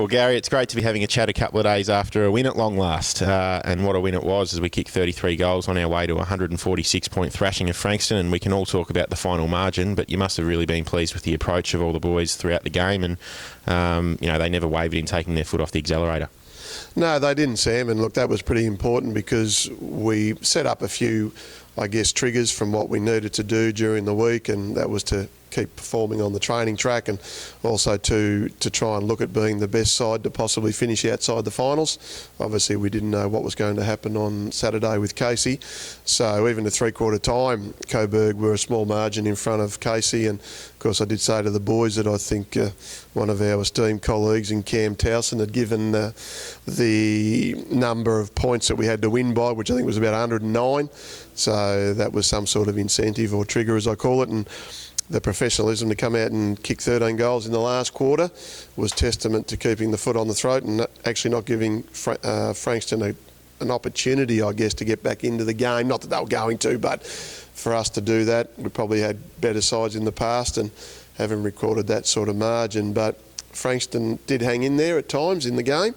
Well, Gary, it's great to be having a chat a couple of days after a win at long last. And what a win it was, as we kicked 33 goals on our way to a 146-point thrashing of Frankston. And we can all talk about the final margin, but you must have really been pleased with the approach of all the boys throughout the game. And, they never wavered in taking their foot off the accelerator. No, they didn't, Sam. And look, that was pretty important because we set up a few, triggers from what we needed to do during the week, and that was to keep performing on the training track and also to try and look at being the best side to possibly finish outside the finals. Obviously, we didn't know what was going to happen on Saturday with Casey. So even at three-quarter time, Coburg were a small margin in front of Casey. And, of course, I did say to the boys that I think one of our esteemed colleagues in Cam Towson had given the number of points that we had to win by, which I think was about 109. So that was some sort of incentive or trigger, as I call it. And the professionalism to come out and kick 13 goals in the last quarter was testament to keeping the foot on the throat and actually not giving Frankston an opportunity, to get back into the game. Not that they were going to, but for us to do that, we probably had better sides in the past and haven't recorded that sort of margin. But Frankston did hang in there at times in the game,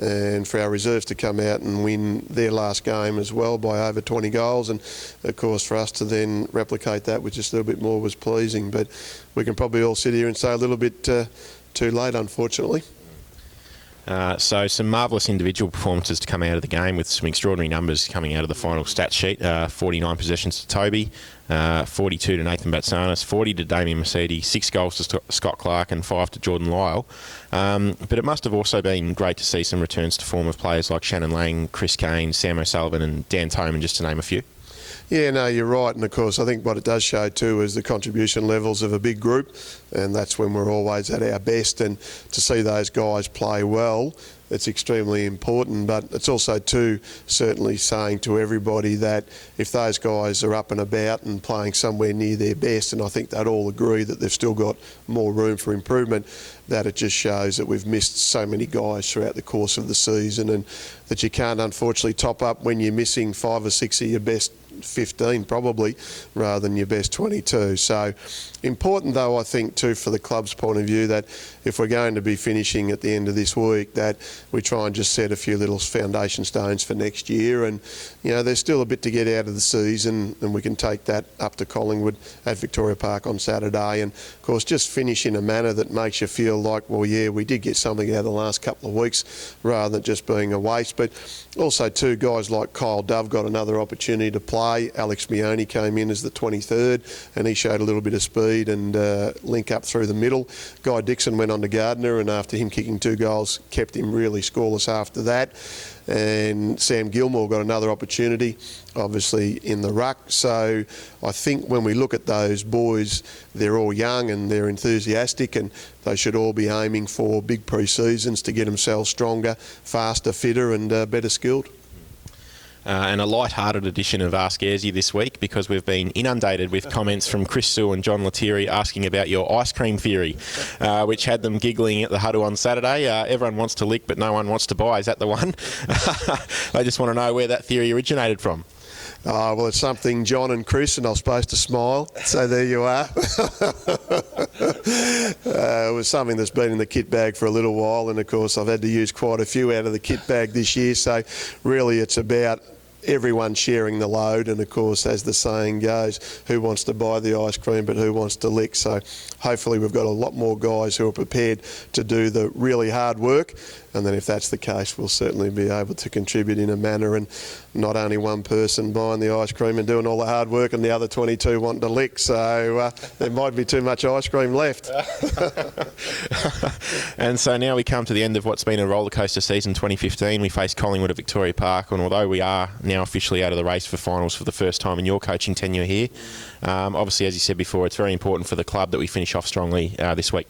and for our reserves to come out and win their last game as well by over 20 goals, and of course for us to then replicate that with just a little bit more was pleasing. But we can probably all sit here and say a little bit too late, unfortunately. So some marvellous individual performances to come out of the game, with some extraordinary numbers coming out of the final stat sheet. 49 possessions to Toby, 42 to Nathan Batsanis, 40 to Damien Mercedes, 6 goals to Scott Clark and 5 to Jordan Lyle. But it must have also been great to see some returns to form of players like Shannon Lang, Chris Kane, Sam O'Sullivan and Dan Toman, just to name a few. Yeah, no, you're right. And, of course, I think what it does show too is the contribution levels of a big group, and that's when we're always at our best. And to see those guys play well, it's extremely important. But it's also too certainly saying to everybody that if those guys are up and about and playing somewhere near their best, and I think they'd all agree that they've still got more room for improvement, that it just shows that we've missed so many guys throughout the course of the season, and that you can't unfortunately top up when you're missing 5 or 6 of your best 15 probably, rather than your best 22. So important though, I think too, for the club's point of view, that if we're going to be finishing at the end of this week, that we try and just set a few little foundation stones for next year. And there's still a bit to get out of the season, and we can take that up to Collingwood at Victoria Park on Saturday, and of course just finish in a manner that makes you feel like, well, yeah, we did get something out of the last couple of weeks, rather than just being a waste. But also too, guys like Kyle Dove got another opportunity to play. Alex Mione came in as the 23rd, and he showed a little bit of speed and link up through the middle. Guy Dixon went on to Gardner, and after him kicking 2 goals, kept him really scoreless after that. And Sam Gilmore got another opportunity, obviously, in the ruck. So I think when we look at those boys, they're all young and they're enthusiastic, and they should all be aiming for big pre-seasons to get themselves stronger, faster, fitter and better skilled. And a light-hearted edition of Ask Ayresy this week, because we've been inundated with comments from Chris Sue and John Lettieri asking about your ice cream theory, which had them giggling at the huddle on Saturday. Everyone wants to lick, but no one wants to buy. Is that the one? They just want to know where that theory originated from. Well, it's something John and Chris, and I was supposed to smile, so there you are. It was something that's been in the kit bag for a little while, and of course I've had to use quite a few out of the kit bag this year, so really it's about everyone sharing the load, and of course, as the saying goes, who wants to buy the ice cream but who wants to lick? So hopefully we've got a lot more guys who are prepared to do the really hard work, and then if that's the case, we'll certainly be able to contribute in a manner, and not only one person buying the ice cream and doing all the hard work and the other 22 wanting to lick. So there might be too much ice cream left. And so now we come to the end of what's been a rollercoaster season 2015. We face Collingwood at Victoria Park, and although we are now officially out of the race for finals for the first time in your coaching tenure here, obviously, as you said before, it's very important for the club that we finish off strongly this week.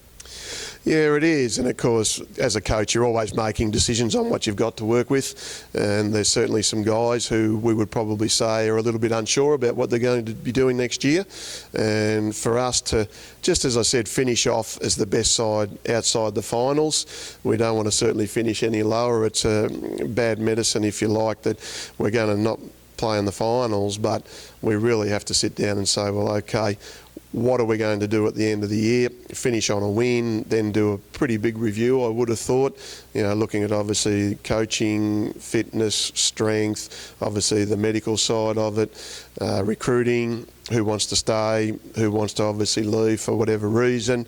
Yeah, it is. And of course, as a coach, you're always making decisions on what you've got to work with. And there's certainly some guys who we would probably say are a little bit unsure about what they're going to be doing next year. And for us to, just as I said, finish off as the best side outside the finals, we don't want to certainly finish any lower. It's a bad medicine, if you like, that we're going to not play in the finals, but we really have to sit down and say, well, okay, what are we going to do at the end of the year, finish on a win, then do a pretty big review, I would have thought, looking at obviously coaching, fitness, strength, obviously the medical side of it, recruiting, who wants to stay, who wants to obviously leave for whatever reason,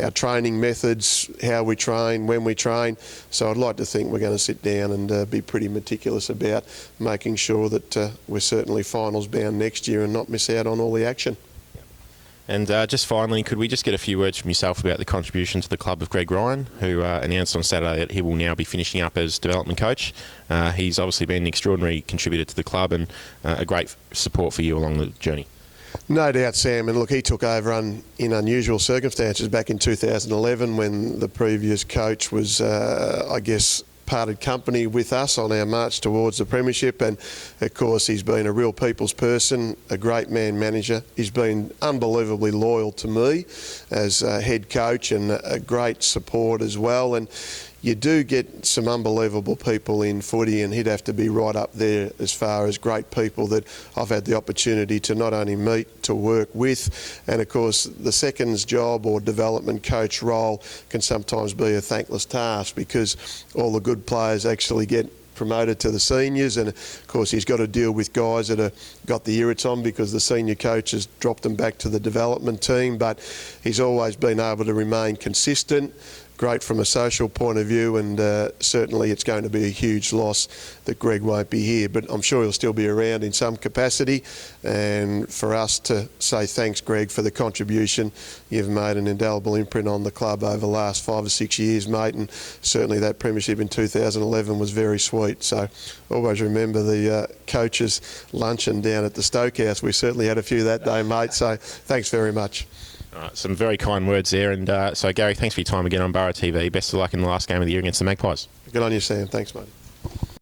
our training methods, how we train, when we train. So I'd like to think we're going to sit down and be pretty meticulous about making sure that we're certainly finals bound next year and not miss out on all the action. And just finally, could we just get a few words from yourself about the contribution to the club of Greg Ryan, who announced on Saturday that he will now be finishing up as development coach. He's obviously been an extraordinary contributor to the club and a great support for you along the journey. No doubt, Sam. And look, he took over in unusual circumstances back in 2011 when the previous coach was, parted company with us on our march towards the premiership. And of course, he's been a real people's person, a great man manager. He's been unbelievably loyal to me as head coach and a great support as well. And you do get some unbelievable people in footy, and he'd have to be right up there as far as great people that I've had the opportunity to not only meet, to work with. And of course, the seconds job or development coach role can sometimes be a thankless task because all the good players actually get promoted to the seniors, and of course he's got to deal with guys that have got the irrits on because the senior coach has dropped them back to the development team. But he's always been able to remain consistent, great from a social point of view, and certainly it's going to be a huge loss that Greg won't be here, but I'm sure he'll still be around in some capacity. And for us to say thanks, Greg, for the contribution, you've made an indelible imprint on the club over the last 5 or 6 years, mate, and certainly that premiership in 2011 was very sweet. So always remember the coaches luncheon down at the Stoke House. We certainly had a few that day, mate, so thanks very much. All right, some very kind words there. And so, Gary, thanks for your time again on Borough TV. Best of luck in the last game of the year against the Magpies. Good on you, Sam. Thanks, mate.